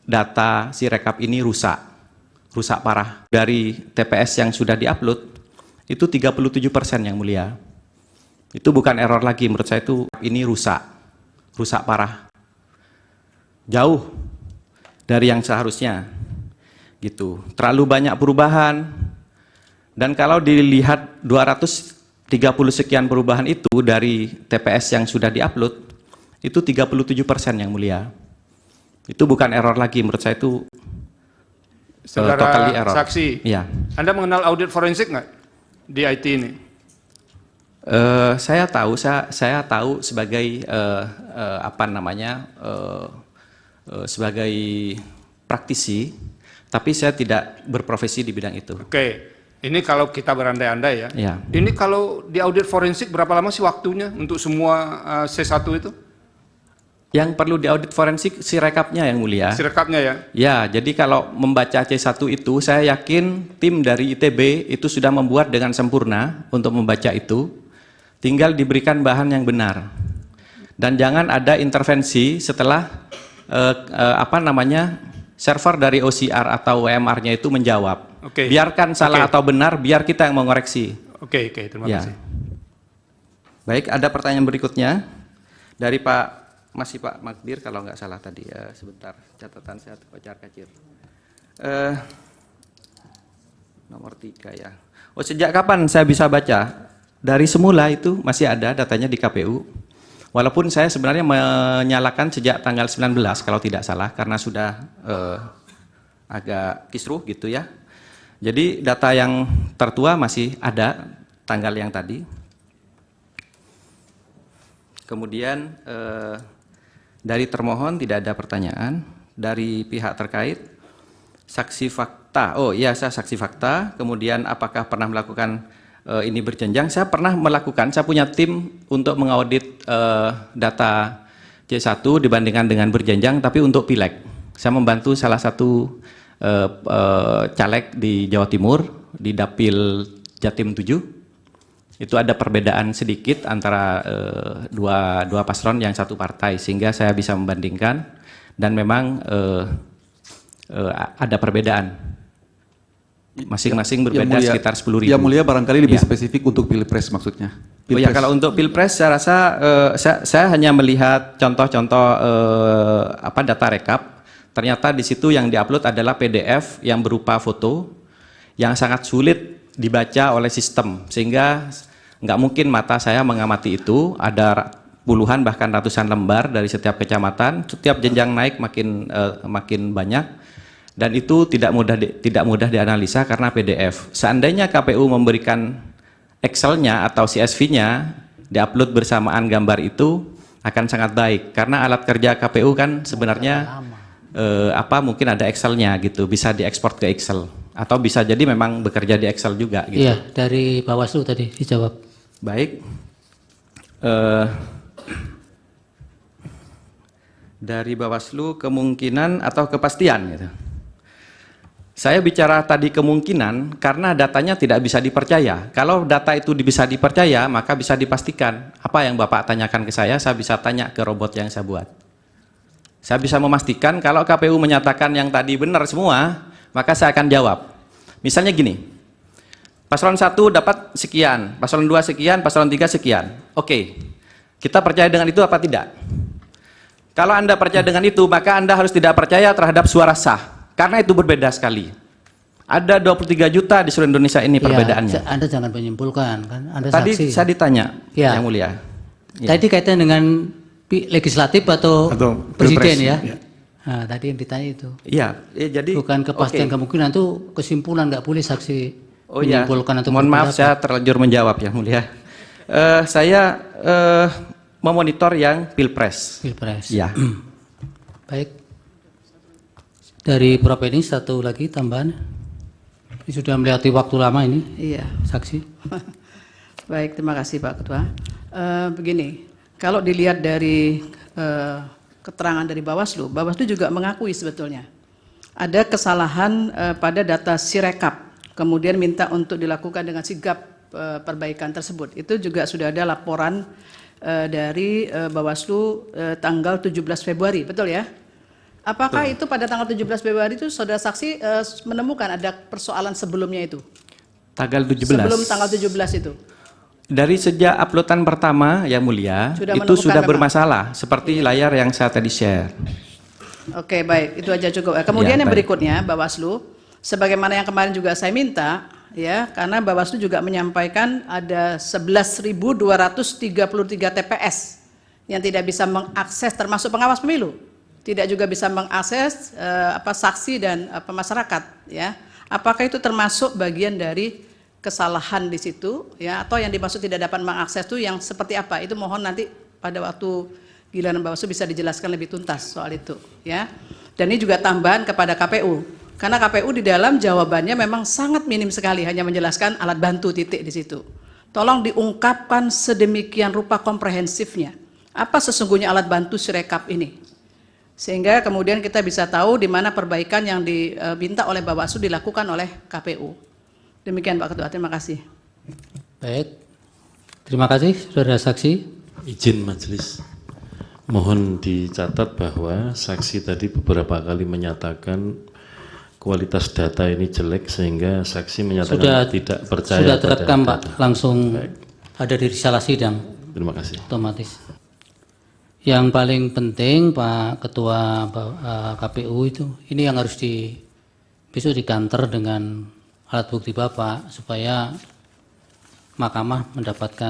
data Sirekap ini rusak parah. Dari TPS yang sudah diupload, itu 37% yang mulia. Itu bukan error lagi, menurut saya itu ini rusak parah. Jauh dari yang seharusnya. Gitu. Terlalu banyak perubahan. Dan kalau dilihat 230 sekian perubahan itu dari TPS yang sudah diupload, itu 37% yang mulia. Itu bukan error lagi, menurut saya itu Saudara totally error. Saksi, ya. Anda mengenal audit forensik nggak di IT ini? Saya tahu sebagai sebagai praktisi, tapi saya tidak berprofesi di bidang itu. Oke, ini kalau kita berandai-andai ya. Ya. Ini kalau di audit forensik berapa lama sih waktunya untuk semua C1 itu? Yang perlu diaudit forensik Sirekapnya yang mulia. Sirekapnya ya? Ya, jadi kalau membaca C1 itu, saya yakin tim dari ITB itu sudah membuat dengan sempurna untuk membaca itu. Tinggal diberikan bahan yang benar. Dan jangan ada intervensi setelah server dari OCR atau WMR-nya itu menjawab. Oke. Biarkan salah atau benar, biar kita yang mengoreksi. Oke, terima kasih. Baik, ada pertanyaan berikutnya dari Pak Magdir, kalau nggak salah tadi, sebentar, catatan saya kocar-kacir. Nomor 3 ya. Oh, sejak kapan saya bisa baca? Dari semula itu masih ada datanya di KPU. Walaupun saya sebenarnya menyalakan sejak tanggal 19 kalau tidak salah, karena sudah agak kisruh gitu ya. Jadi data yang tertua masih ada tanggal yang tadi. Kemudian dari termohon tidak ada pertanyaan. Dari pihak terkait, saksi fakta. Oh iya, saya saksi fakta. Kemudian apakah pernah melakukan ini berjenjang? Saya pernah melakukan, saya punya tim untuk mengaudit data C1 dibandingkan dengan berjenjang, tapi untuk pileg. Saya membantu salah satu caleg di Jawa Timur, di Dapil Jatim 7. Itu ada perbedaan sedikit antara dua paslon yang satu partai, sehingga saya bisa membandingkan, dan memang ada perbedaan. Masing-masing berbeda sekitar 10.000. Yang mulia barangkali lebih spesifik untuk Pilpres maksudnya. Oh ya, kalau untuk Pilpres saya rasa saya hanya melihat contoh-contoh data rekap. Ternyata di situ yang diupload adalah PDF yang berupa foto yang sangat sulit dibaca oleh sistem, sehingga nggak mungkin mata saya mengamati itu. Ada puluhan bahkan ratusan lembar dari setiap kecamatan, setiap jenjang naik makin banyak, dan itu tidak mudah dianalisa karena PDF. Seandainya KPU memberikan Excel-nya atau CSV-nya diupload bersamaan gambar itu akan sangat baik, karena alat kerja KPU kan sebenarnya mungkin ada Excel-nya gitu, bisa diekspor ke Excel, atau bisa jadi memang bekerja di Excel juga gitu. Iya, dari Bawaslu tadi dijawab. Baik. Dari Bawaslu kemungkinan atau kepastian gitu. Saya bicara tadi kemungkinan karena datanya tidak bisa dipercaya. Kalau data itu bisa dipercaya, maka bisa dipastikan. Apa yang Bapak tanyakan ke saya bisa tanya ke robot yang saya buat. Saya bisa memastikan kalau KPU menyatakan yang tadi benar semua, maka saya akan jawab. Misalnya gini, paslon 1 dapat sekian, paslon 2 sekian, paslon 3 sekian. Oke, kita percaya dengan itu apa tidak? Kalau Anda percaya dengan itu, maka Anda harus tidak percaya terhadap suara sah. Karena itu berbeda sekali. Ada 23 juta di seluruh Indonesia ini perbedaannya. Anda jangan menyimpulkan, kan? Anda tadi saksi. Saya ditanya, ya. Yang mulia. Tadi kaitan dengan legislatif atau presiden ya? Ya. Nah, tadi yang ditanya itu. Iya, jadi bukan kepastian kemungkinan, itu kesimpulan, nggak boleh saksi menyimpulkan atau mohon maaf saya terlanjur menjawab yang mulia. Saya memonitor yang Pilpres. Ya. Baik. Dari Prof. Edi satu lagi tambahan. Ini sudah melewati waktu lama ini. Iya. Saksi. Baik, terima kasih Pak Ketua. Begini, kalau dilihat dari keterangan dari Bawaslu, Bawaslu juga mengakui sebetulnya ada kesalahan pada data Sirekap, kemudian minta untuk dilakukan dengan sigap perbaikan tersebut. Itu juga sudah ada laporan dari Bawaslu tanggal 17 Februari, betul ya? Apakah itu pada tanggal 17 Februari itu saudara saksi menemukan ada persoalan sebelumnya itu? Tanggal 17. Sebelum tanggal 17 itu? Dari sejak uploadan pertama, Yang Mulia, Sudah itu menemukan sudah memang. bermasalah, seperti layar yang saya tadi share. Oke, baik, itu aja cukup. Kemudian Ya, yang baik. berikutnya, Bawaslu, sebagaimana yang kemarin juga saya minta, ya, karena Bawaslu juga menyampaikan ada 11.233 TPS yang tidak bisa mengakses, termasuk pengawas pemilu, tidak juga bisa mengakses saksi dan masyarakat, ya. Apakah itu termasuk bagian dari kesalahan di situ, ya, atau yang dimaksud tidak dapat mengakses itu yang seperti apa? Itu mohon nanti pada waktu giliran Bawaslu bisa dijelaskan lebih tuntas soal itu, ya. Dan ini juga tambahan kepada KPU, karena KPU di dalam jawabannya memang sangat minim sekali, hanya menjelaskan alat bantu titik di situ. Tolong diungkapkan sedemikian rupa komprehensifnya, apa sesungguhnya alat bantu Sirekap ini, sehingga kemudian kita bisa tahu di mana perbaikan yang diminta oleh Bawaslu dilakukan oleh KPU. Demikian Pak Ketua, terima kasih. Baik, terima kasih saudara saksi. Izin majelis, mohon dicatat bahwa saksi tadi beberapa kali menyatakan kualitas data ini jelek sehingga saksi menyatakan tidak percaya Sudah pada terekam Pak, data. langsung ada di risalah sidang Terima kasih. otomatis. Yang paling penting Pak Ketua KPU itu, ini yang harus besok dikantor dengan alat bukti Bapak supaya Mahkamah mendapatkan